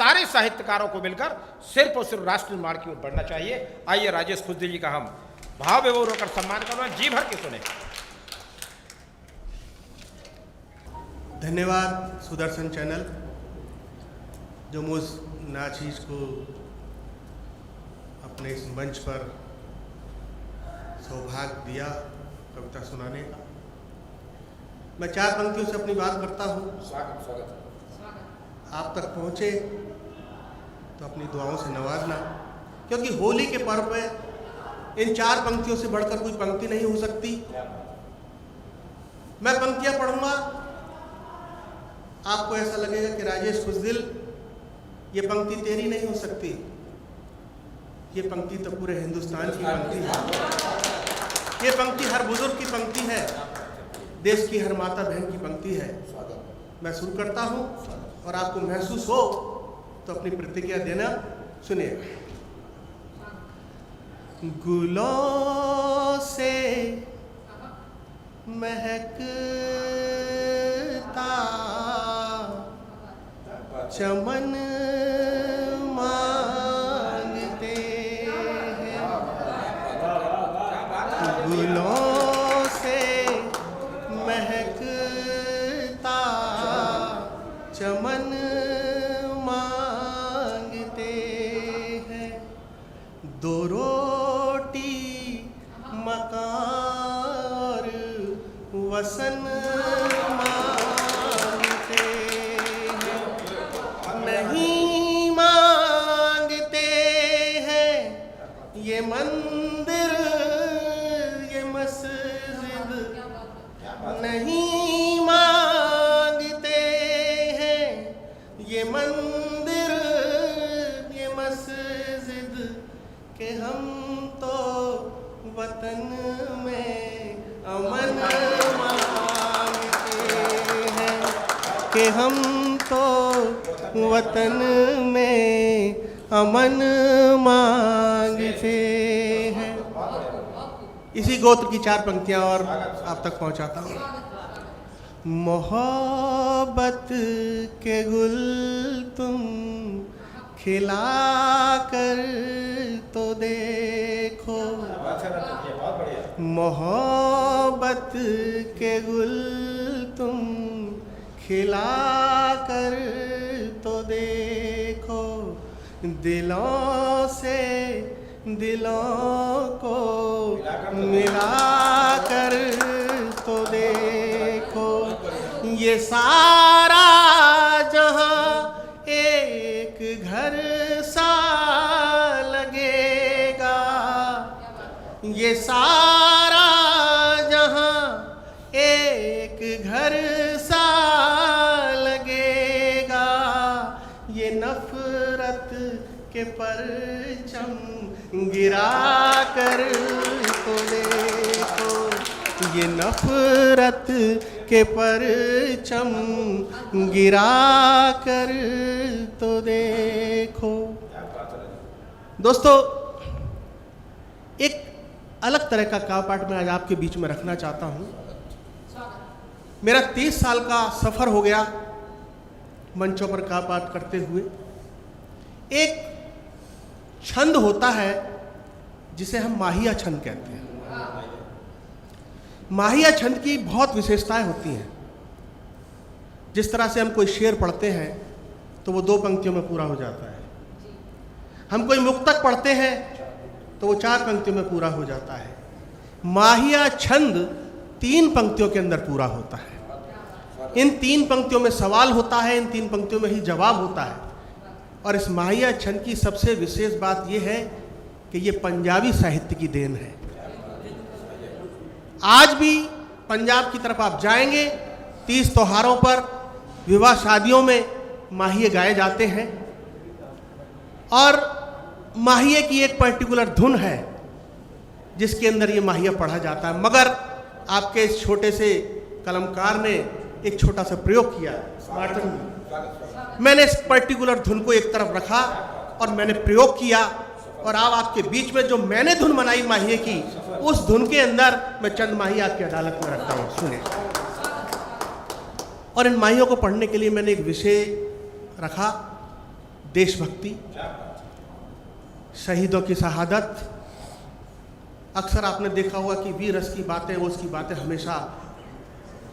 सारे साहित्यकारों को मिलकर सिर्फ और सिर्फ राष्ट्र निर्माण की ओर बढ़ना चाहिए। आइए राजेश खुजदी जी का हम भाव विभोर होकर सम्मान करना, जी भर के सुने। धन्यवाद सुदर्शन चैनल जो मुझ नाचीज को अपने इस मंच पर सौभाग्य दिया कविता सुनाने का। मैं 4 पंक्तियों से अपनी बात करता हूँ। स्वागत। आप तक पहुँचे तो अपनी दुआओं से नवाजना, क्योंकि होली के पर्व पे इन 4 पंक्तियों से बढ़कर कोई पंक्ति नहीं हो सकती। मैं पंक्तियाँ पढ़ूंगा, आपको ऐसा लगेगा कि राजेश खुजदिल ये पंक्ति तेरी नहीं हो सकती, ये पंक्ति तो पूरे हिंदुस्तान की पंक्ति है, ये पंक्ति हर बुजुर्ग की पंक्ति है, देश की हर माता बहन की पंक्ति है। मैं शुरू करता हूँ और आपको महसूस हो तो अपनी प्रतिक्रिया देना। सुनिए। गुलों से महकता चमन मांगते हैं, गुलों से महकता चमन मांगते हैं, 2 रोटी मकान और वसन मांगते हैं, नहीं मांगते हैं ये मंदिर ये मस्जिद, नहीं मांगते हैं ये मंदिर ये मस्जिद, के हम तो वतन में अमन मांगते हैं, कि हम तो वतन में अमन मांगते हैं। इसी गोत्र की 4 पंक्तियां और आप तक पहुंचाता हूँ। मोहब्बत के गुल तुम खिला कर तो देखो, मोहब्बत के गुल तुम खिला कर तो देखो, दिलों से दिलों को मिला कर तो देखो, ये सारा जहां एक घर सा लगेगा, ये सारा जहां एक घर सा लगेगा, ये नफरत के परचम गिरा कर तो देखो, ये नफरत के परचम गिरा कर तो देखो। दोस्तों, एक अलग तरह का काव्य पाठ मैं आज आपके बीच में रखना चाहता हूँ। मेरा 30 साल का सफर हो गया मंचों पर काव्य पाठ करते हुए। एक छंद होता है जिसे हम माहिया छंद कहते हैं। माहिया छंद की बहुत विशेषताएं होती हैं। जिस तरह से हम कोई शेर पढ़ते हैं तो वो 2 पंक्तियों में पूरा हो जाता है, हम कोई मुक्तक पढ़ते हैं तो वो 4 पंक्तियों में पूरा हो जाता है। माहिया छंद 3 पंक्तियों के अंदर पूरा होता है। इन 3 पंक्तियों में सवाल होता है, इन 3 पंक्तियों में ही जवाब होता है। और इस माहिया छंद की सबसे विशेष बात यह है कि ये पंजाबी साहित्य की देन है। आज भी पंजाब की तरफ आप जाएंगे, 30 त्योहारों पर, विवाह शादियों में माहिए गाए जाते हैं और माहिए की एक पर्टिकुलर धुन है जिसके अंदर ये माहिया पढ़ा जाता है। मगर आपके इस छोटे से कलमकार ने एक छोटा सा प्रयोग किया। मैंने इस पर्टिकुलर धुन को एक तरफ रखा और मैंने प्रयोग किया और अब आपके बीच में जो मैंने धुन बनाई माहिए की, उस धुन के अंदर मैं चंद माहिए आपकी अदालत में रखता हूँ। सुने। और इन माहियों को पढ़ने के लिए मैंने एक विषय रखा, देशभक्ति, शहीदों की शहादत। अक्सर आपने देखा होगा कि वीर रस की बातें, उसकी बातें हमेशा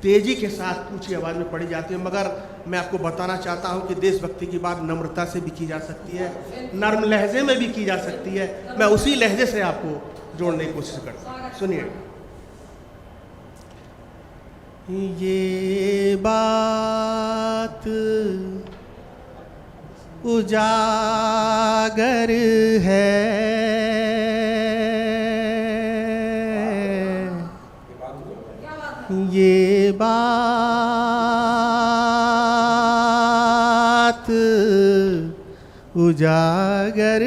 तेजी के साथ ऊंची आवाज में पढ़ी जाती है, मगर मैं आपको बताना चाहता हूं कि देशभक्ति की बात नम्रता से भी की जा सकती है, नर्म लहजे में भी की जा सकती है। मैं उसी लहजे से आपको जोड़ने की कोशिश करता हूं। सुनिए, ये बात उजागर है, ये बात उजागर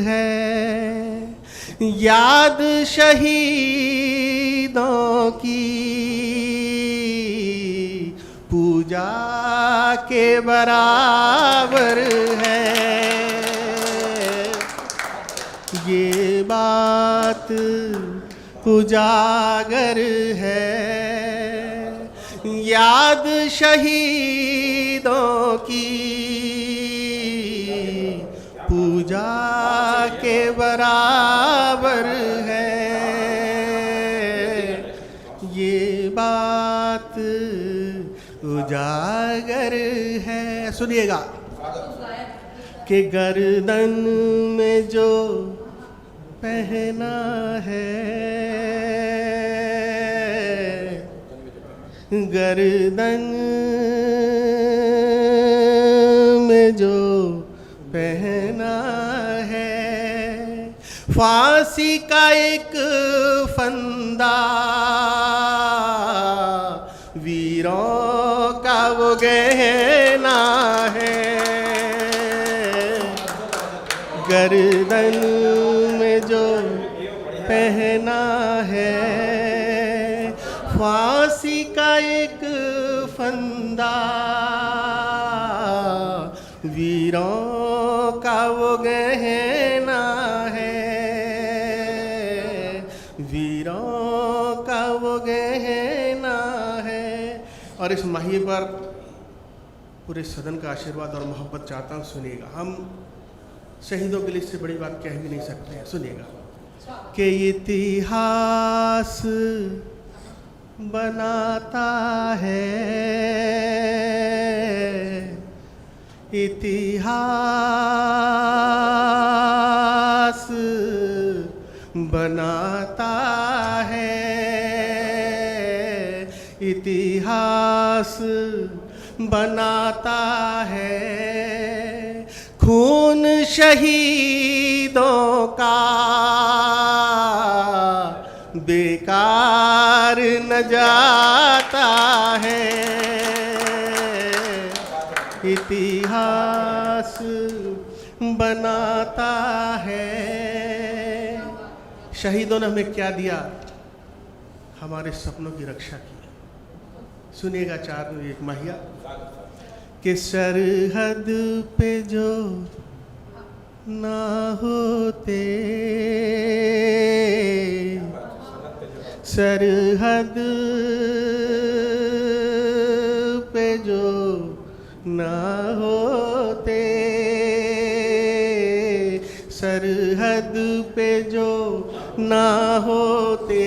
है, याद शहीदों की पूजा के बराबर है। ये बात उजागर है, याद शहीदों की पूजा के बराबर है। ये बात उजागर है। सुनिएगा कि गर्दन में जो पहना है, गर्दन में जो पहना है, फांसी का एक फंदा, वीरों का वो गहना है। गर्दन में जो पहना है, फांसी का एक फंदा, वीरों का वो गहना है, वीरों का वो गहना है। और इस माही पर पूरे सदन का आशीर्वाद और मोहब्बत चाहता हूँ। सुनिएगा, हम शहीदों के लिए इससे बड़ी बात कह भी नहीं सकते हैं। सुनिएगा कि इतिहास बनाता है, इतिहास बनाता है, इतिहास बनाता है, खून शहीदों का बेकार न जाता है। इतिहास बनाता है। शहीदों ने हमें क्या दिया? हमारे सपनों की रक्षा की। सुनिएगा एक महिया कि सरहद पे जो ना होते, सरहद पे जो ना होते, सरहद पे जो ना होते,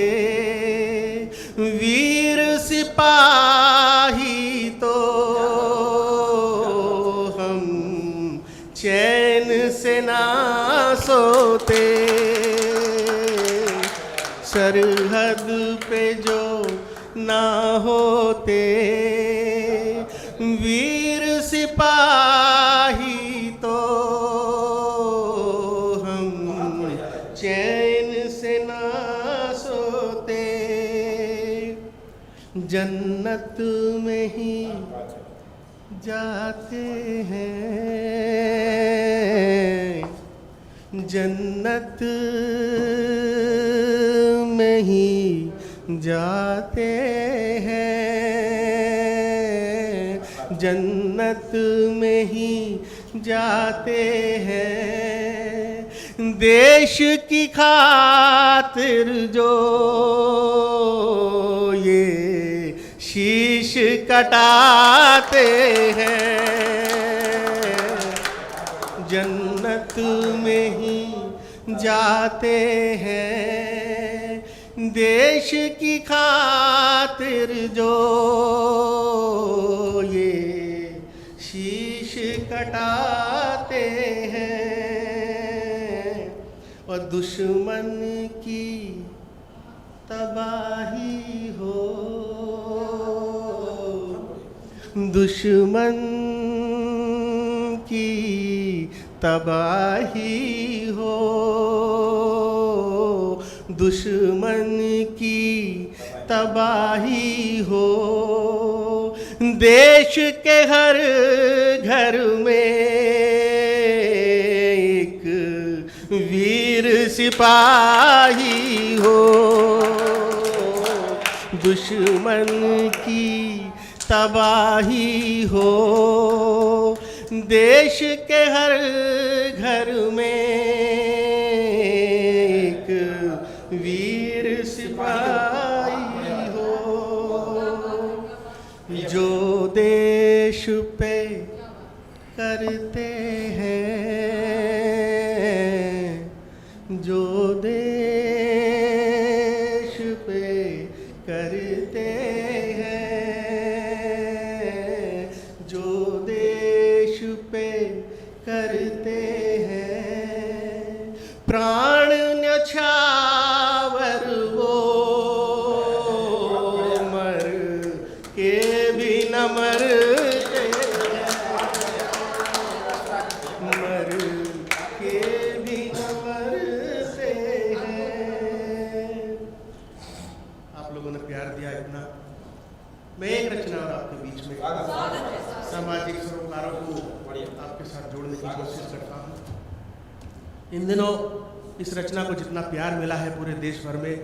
वीर सिपाही तो हम चैन से ना सोते। सरहद पे जो ना होते, वीर सिपाही तो हम चैन से ना सोते। जन्नत में ही जाते हैं, जन्नत में ही जाते हैं, जन्नत में ही जाते हैं। देश की खातिर जो ये शीश कटाते हैं, जन्नत में ही जाते हैं। देश की खातिर जो ये शीश कटाते हैं और दुश्मन की तबाही हो, दुश्मन की तबाही हो, दुश्मन की तबाही हो। देश के हर घर में एक वीर सिपाही हो, दुश्मन की तबाही हो। देश के हर घर में एक वीर सिपाही हो, जो देश पे करते हैं, जो देश पे करते हैं, जो देश पे करते हैं। प्राण न्यौछावर वो मर के भी न मरते, मर के भी न मरते हैं। आप लोगों ने प्यार दिया इतना। मैं एक रचना और आपके बीच में सामाजिक सरोकारों को आपके साथ जोड़ने की कोशिश करता हूँ। इन दिनों इस रचना को जितना प्यार मिला है पूरे देश भर में,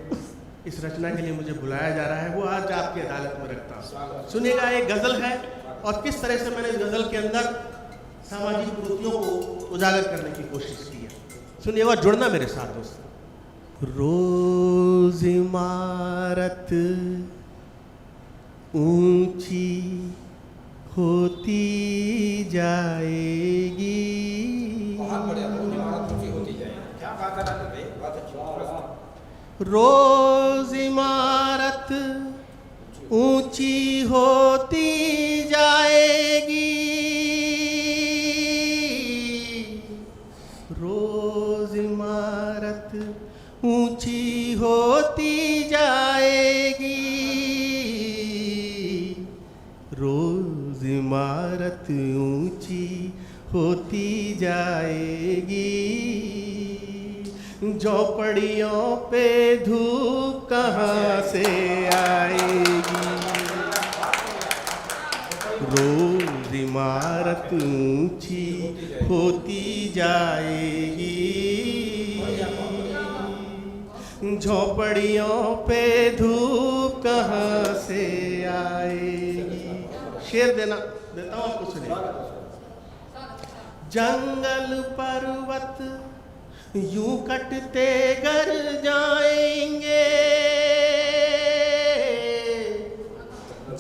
इस रचना के लिए मुझे बुलाया जा रहा है, वो आज आपकी अदालत में रखता हूँ। सुनिएगा, एक गजल है और किस तरह से मैंने इस गजल के अंदर सामाजिक कुरीतियों को उजागर करने की कोशिश की है। सुनिएगा, जुड़ना मेरे साथ दोस्तों। रोज इमारत ऊंची होती जाएगी, बहुत बढ़िया, रोज इमारत ऊंची होती जाएगी। क्या बात है राजू भाई, बहुत अच्छी। रोज इमारत ऊंची होती जाएगी, रोज इमारत ऊंची होती जाएगी, रोज इमारत ऊंची होती जाएगी। झोपड़ियों पे धूप कहाँ से आएगी, रोज इमारत ऊंची होती जाएगी। झोपड़ियों पे धूप कहाँ से आएगी। शेर देता हूँ आपको, सुनिए। जंगल पर्वत यूं कटते गर जाएंगे,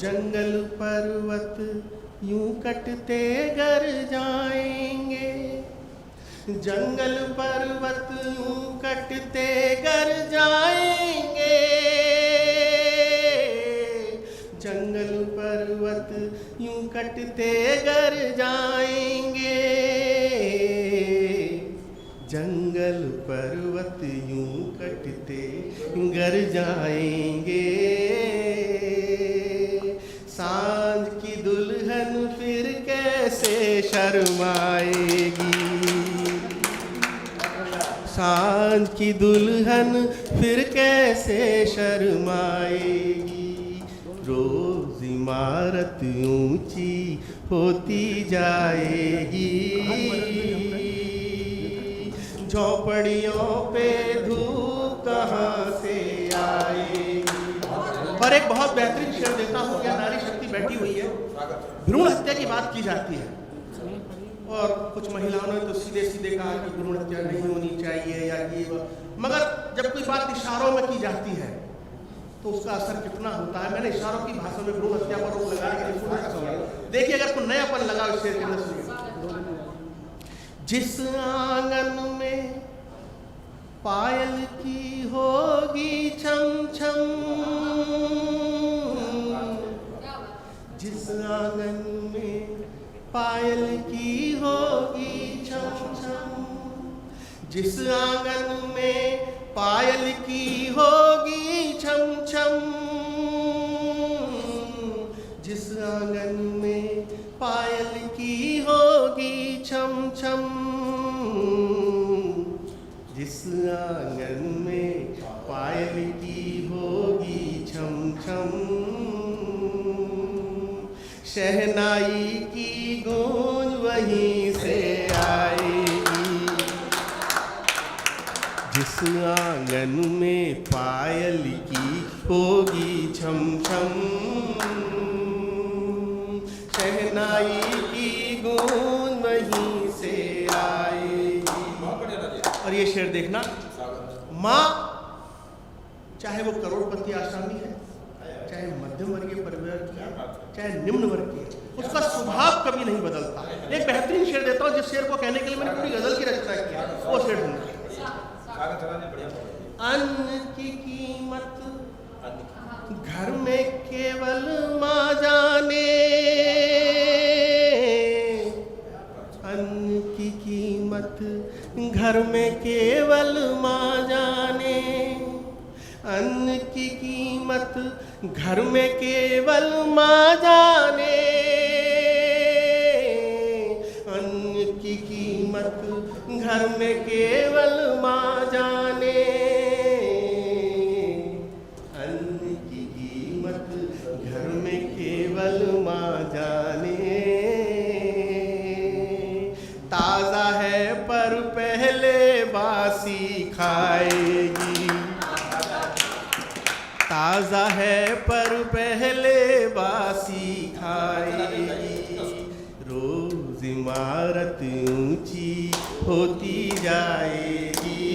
जंगल पर्वत यूं कटते गर जाएंगे, जंगल पर्वत यूं कटते गर जाएंगे, जंगल पर्वत यूं कटते गर जाएंगे, जंगल पर्वत यूं कटते गर जाएंगे। सांझ की दुल्हन फिर कैसे शर्माएगी, सांझ की दुल्हन फिर कैसे शर्माएगी। रोज इमारत ऊंची होती जाएगी, झोपड़ियों पे धूप कहाँ से आएगी। और एक बहुत बेहतरीन शेर देता हूँ। क्या नारी शक्ति बैठी हुई है, भ्रूण हत्या की बात की जाती है और कुछ महिलाओं ने तो सीधे सीधे कहा कि भ्रूण हत्या नहीं होनी चाहिए या ये, मगर जब कोई बात इशारों में की जाती है तो उसका असर कितना होता है। मैंने इशारों की भाषा में भ्रूण हत्या पर रोक लगाने के लिए देखिए, अगर कोई नयापन लगा इस शेर के अंदर। जिस आंगन में पायल की होगी छम छम, जिस आंगन में पायल की होगी छम छम, जिस आंगन में पायल की होगी छम छम, जिस आंगन में पायल की होगी छम छम, जिस आंगन में पायल की होगी छम छम, शहनाई की गूंज वहीं से आएगी, जिस आंगन में पायल की होगी छम छम, शहनाई की गूंज वहीं से आएगी। और ये शेर देखना, माँ चाहे वो करोड़पति आसामी है, चाहे मध्यम वर्गीय परिवार की है, चाहे निम्न वर्ग की है, उसका स्वभाव कभी नहीं बदलता। एक बेहतरीन शेर देता हूँ जिस शेर को कहने के लिए मैंने पूरी गजल की रचना की है, वो शेर सुनना। अन्न की कीमत घर में केवल माँ जाने, अन्न की कीमत घर में केवल माँ जाने, अन्न की कीमत घर में केवल माँ जाने, अन्न की कीमत घर में केवल माँ जाने, अन्न की कीमत घर में केवल माँ जाने, ताज़ा है पर पहले बासी खाएगी, ताज़ा है पर पहले बासी खाएगी, रोज इमारत ऊंची होती जाएगी,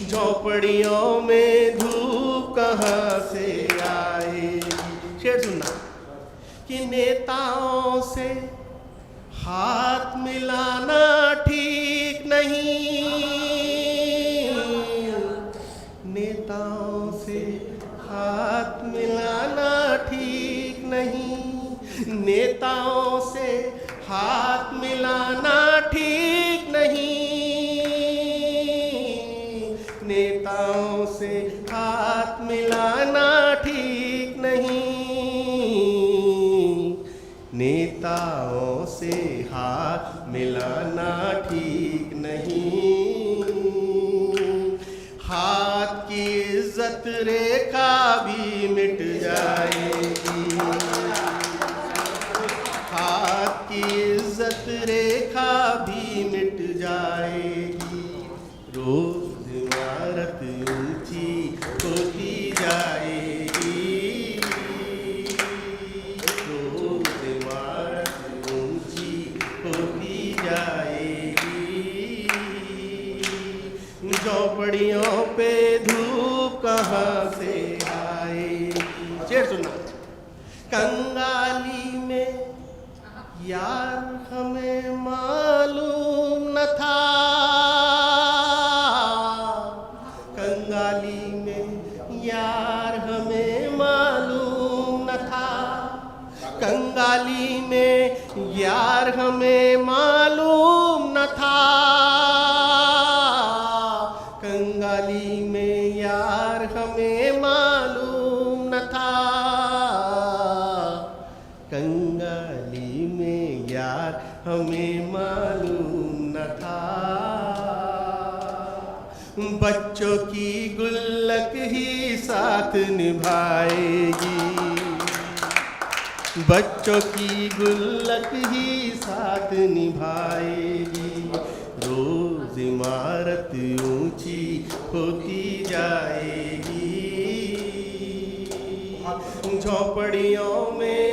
झोपड़ियों में धूप कहाँ से आएगी। शेर सुनना कि नेताओं से हाथ मिलाना ठीक नहीं, नेताओं से हाथ मिलाना ठीक नहीं, नेताओं से हाथ मिलाना ठीक नहीं, नेताओं से हाथ मिलाना ठीक नहीं, नेताओं से हाथ मिलाना ठीक नहीं, हाथ की इज्जत रेखा भी मिट जाएगी, हाथ की इज्जत रेखा भी मिट जाएगी, रोज इमारत ऊंची होती जाएगी, रोज इमारत ऊंची होती जाएगी, झोपड़ियों पे धूप कहाँ से आएगी। शेर सुनना, कंगाली में यार हमें मालूम न था, कंगाली में यार हमें मालूम न था, कंगाली में यार हमें मालूम न था, कंगाली में यार हमें मालूम न था, कंगाली में यार हमें मालूम न था, बच्चों की गुल्लक ही साथ निभाएगी, बच्चों की गुल्लक ही साथ निभाएगी, रोज इमारत ऊंची होती जाएगी, झोपड़ियों में